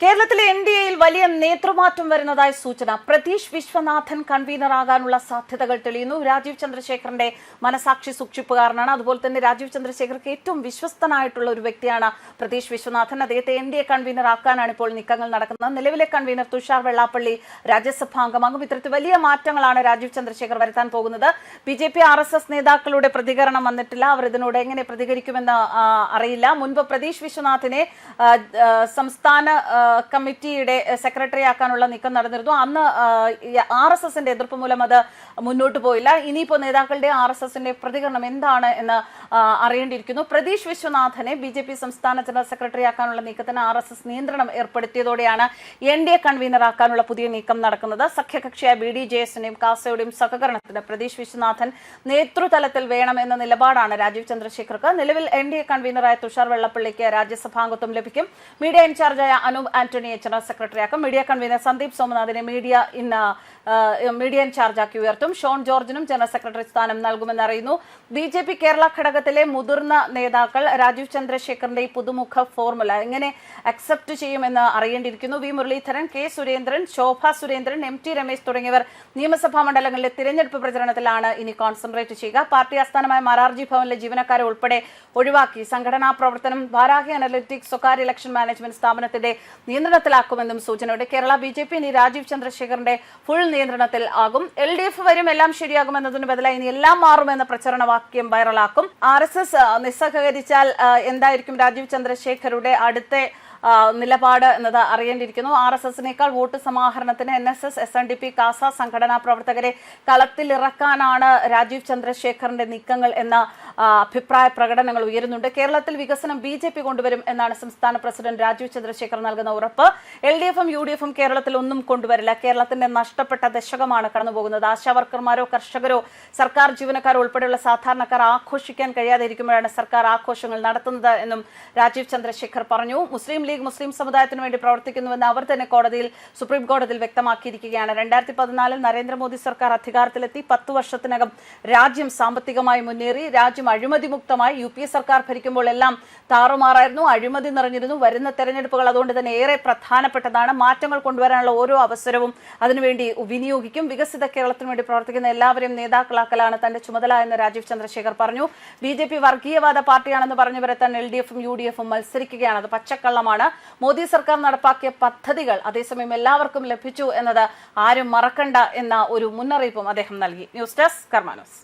കേരളത്തിലെ എൻഡിഎയിൽ വലിയ നേതൃമാറ്റം വരുന്നതായി സൂചന. പ്രതീഷ് വിശ്വനാഥൻ കൺവീനറാകാനുള്ള സാധ്യതകൾ തെളിയുന്നു. രാജീവ് ചന്ദ്രശേഖറിന്റെ മനസാക്ഷി സൂക്ഷിപ്പുകാരനാണ്. അതുപോലെ തന്നെ രാജീവ് ചന്ദ്രശേഖർക്ക് ഏറ്റവും വിശ്വസ്തനായിട്ടുള്ള ഒരു വ്യക്തിയാണ് പ്രതീഷ് വിശ്വനാഥൻ. അദ്ദേഹത്തെ എൻഡിഎ കൺവീനർ ആക്കാനാണ് ഇപ്പോൾ നീക്കങ്ങൾ നടക്കുന്നത്. നിലവിലെ കൺവീനർ തുഷാർ വെള്ളാപ്പള്ളി രാജ്യസഭാംഗമാകും. ഇത്തരത്തിൽ വലിയ മാറ്റങ്ങളാണ് രാജീവ് ചന്ദ്രശേഖർ വരുത്താൻ പോകുന്നത്. ബിജെപി RSS നേതാക്കളുടെ പ്രതികരണം വന്നിട്ടില്ല. അവർ ഇതിനോട് എങ്ങനെ പ്രതികരിക്കുമെന്ന് അറിയില്ല. മുൻപ് പ്രതീഷ് വിശ്വനാഥിനെ സംസ്ഥാന കമ്മിറ്റിയുടെ സെക്രട്ടറി ആക്കാനുള്ള നീക്കം നടന്നിരുന്നു. അന്ന് RSSന്റെ എതിർപ്പ് മൂലം അത് മുന്നോട്ട് പോയില്ല. ഇനിയിപ്പോൾ നേതാക്കളുടെ RSSന്റെ പ്രതികരണം എന്താണ് എന്ന് അറിയേണ്ടിയിരിക്കുന്നു. പ്രതീഷ് വിശ്വനാഥനെ BJP സംസ്ഥാന ജനറൽ സെക്രട്ടറി ആക്കാനുള്ള നീക്കത്തിന് RSS നിയന്ത്രണം ഏർപ്പെടുത്തിയതോടെയാണ് എൻഡിഎ കൺവീനർ ആക്കാനുള്ള പുതിയ നീക്കം നടക്കുന്നത്. സഖ്യകക്ഷിയായ BDJSന്റെയും കാസയുടെയും സഹകരണത്തിന് പ്രതീഷ് വിശ്വനാഥൻ നേതൃതലത്തിൽ വേണം എന്ന നിലപാടാണ് രാജീവ് ചന്ദ്രശേഖർക്ക്. നിലവിൽ എൻഡിഎ കൺവീനറായ തുഷാർ വെള്ളപ്പള്ളിക്ക് രാജ്യസഭാംഗത്വം ലഭിക്കും. മീഡിയ ഇൻചാർജായ അനൂപ് ആന്റണിയെ ജനറൽ സെക്രട്ടറിയാക്കും. മീഡിയ കൺവീനർ സന്ദീപ് സോമനാഥിനെ മീഡിയ ഇൻചാർജാക്കി ഉയർത്തും. ഷോൺ ജോർജിനും ജനറൽ സെക്രട്ടറി സ്ഥാനം നൽകുമെന്ന് അറിയുന്നു. BJP കേരള ഘടകത്തിലെ മുതിർന്ന നേതാക്കൾ രാജീവ് ചന്ദ്രശേഖറിന്റെ ഈ പുതുമുഖ ഫോർമുല എങ്ങനെ അക്സെപ്റ്റ് ചെയ്യുമെന്ന് അറിയേണ്ടിയിരിക്കുന്നു. വി മുരളീധരൻ, K സുരേന്ദ്രൻ, ശോഭ സുരേന്ദ്രൻ, MT രമേശ് തുടങ്ങിയവർ നിയമസഭാ മണ്ഡലങ്ങളിലെ തിരഞ്ഞെടുപ്പ് പ്രചരണത്തിലാണ് ഇനി കോൺസെൻട്രേറ്റ് ചെയ്യുക. പാർട്ടി ആസ്ഥാനമായ മാരാർജി ഭവനിലെ ജീവനക്കാരെ ഉൾപ്പെടെ ഒഴിവാക്കി സംഘടനാ പ്രവർത്തനം വാരാഹി അനലിറ്റിക്സ് സ്വകാര്യ ഇലക്ഷൻ മാനേജ്മെന്റ് സ്ഥാപനത്തിന്റെ നിയന്ത്രണത്തിലാക്കുമെന്നും സൂചനയുണ്ട്. കേരള BJP ഇനി രാജീവ് ചന്ദ്രശേഖറിന്റെ ഫുൾ നിയന്ത്രണത്തിൽ ആകും. LDF വരും എല്ലാം ശരിയാകുമെന്നതിന് ബദലായി ഇനി എല്ലാം മാറുമെന്ന പ്രചരണ വാക്യം വൈറലാക്കും. RSS നിസ്സഹകരിച്ചാൽ എന്തായിരിക്കും രാജീവ് ചന്ദ്രശേഖരുടെ അടുത്ത നിലപാട് എന്നത് അറിയേണ്ടിയിരിക്കുന്നു. RSSനേക്കാൾ വോട്ട് സമാഹരണത്തിന് NSS, SNDP, കാസ സംഘടനാ പ്രവർത്തകരെ കളത്തിലിറക്കാനാണ് രാജീവ് ചന്ദ്രശേഖറിന്റെ നീക്കങ്ങൾ എന്ന അഭിപ്രായ പ്രകടനങ്ങൾ ഉയരുന്നുണ്ട്. കേരളത്തിൽ വികസനം BJP കൊണ്ടുവരും എന്നാണ് സംസ്ഥാന പ്രസിഡന്റ് രാജീവ് ചന്ദ്രശേഖർ നൽകുന്ന ഉറപ്പ്. LDFും UDFും കേരളത്തിൽ ഒന്നും കൊണ്ടുവരില്ല. കേരളത്തിന്റെ നഷ്ടപ്പെട്ട ദശകമാണ് കടന്നുപോകുന്നത്. ആശാവർക്കർമാരോ കർഷകരോ സർക്കാർ ജീവനക്കാരോ ഉൾപ്പെടെയുള്ള സാധാരണക്കാർ ആഘോഷിക്കാൻ കഴിയാതെ ഇരിക്കുമ്പോഴാണ് സർക്കാർ ആഘോഷങ്ങൾ നടത്തുന്നത് എന്നും രാജീവ് ചന്ദ്രശേഖർ പറഞ്ഞു. മുസ്ലിം ലീഗ് മുസ്ലിം സമുദായത്തിന് വേണ്ടി പ്രവർത്തിക്കുന്നുവെന്ന് അവർ തന്നെ സുപ്രീം കോടതിയിൽ വ്യക്തമാക്കിയിരിക്കുകയാണ്. 2014 നരേന്ദ്രമോദി സർക്കാർ അധികാരത്തിലെത്തി 10 വർഷത്തിനകം രാജ്യം സാമ്പത്തികമായി മുന്നേറി. രാജ്യം അഴിമതി മുക്തമായി. UPA സർക്കാർ ഭരിക്കുമ്പോൾ എല്ലാം താറുമാറായിരുന്നു, അഴിമതി നിറഞ്ഞിരുന്നു. വരുന്ന തെരഞ്ഞെടുപ്പുകൾ അതുകൊണ്ട് തന്നെ ഏറെ പ്രധാനപ്പെട്ടതാണ്. മാറ്റങ്ങൾ കൊണ്ടുവരാനുള്ള ഓരോ അവസരവും അതിനുവേണ്ടി വിനിയോഗിക്കും. വികസിത കേരളത്തിന് വേണ്ടി പ്രവർത്തിക്കുന്ന എല്ലാവരെയും നേതാക്കളാക്കലാണ് തന്റെ ചുമതല എന്ന് രാജീവ് ചന്ദ്രശേഖർ പറഞ്ഞു. BJP വർഗീയവാദ പാർട്ടിയാണെന്ന് പറഞ്ഞവരെ തന്നെ LDFും UDFും മത്സരിക്കുകയാണ്. അത് പച്ചക്കള്ളമാണ്. മോദി സർക്കാർ നടപ്പാക്കിയ പദ്ധതികൾ അതേസമയം എല്ലാവർക്കും ലഭിച്ചു എന്നത് ആരും മറക്കണ്ട എന്ന ഒരു മുന്നറിയിപ്പും അദ്ദേഹം നൽകി. News desk കർമാനോസ്.